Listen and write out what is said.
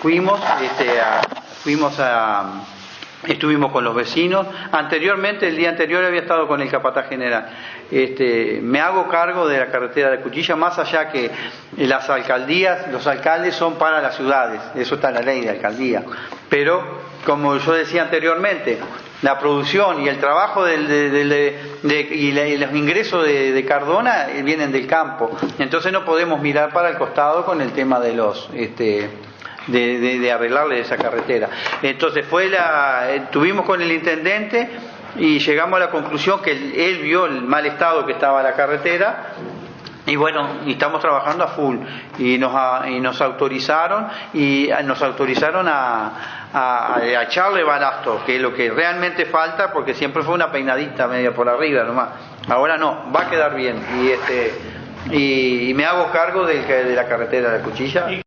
fuimos, estuvimos con los vecinos. Anteriormente, el día anterior había estado con el capataz general. Me hago cargo de la carretera de Cuchilla, más allá que las alcaldías, los alcaldes son para las ciudades, eso está en la ley de alcaldía. Pero, como yo decía anteriormente, la producción y el trabajo y los ingresos de Cardona vienen del campo. Entonces no podemos mirar para el costado con el tema de los... de arreglarle esa carretera. Entonces estuvimos con el intendente y llegamos a la conclusión que él vio el mal estado que estaba la carretera y bueno, y estamos trabajando a full y nos autorizaron a echarle balasto, que es lo que realmente falta, porque siempre fue una peinadita media por arriba nomás. Ahora no, va a quedar bien y me hago cargo de la carretera de Cuchilla.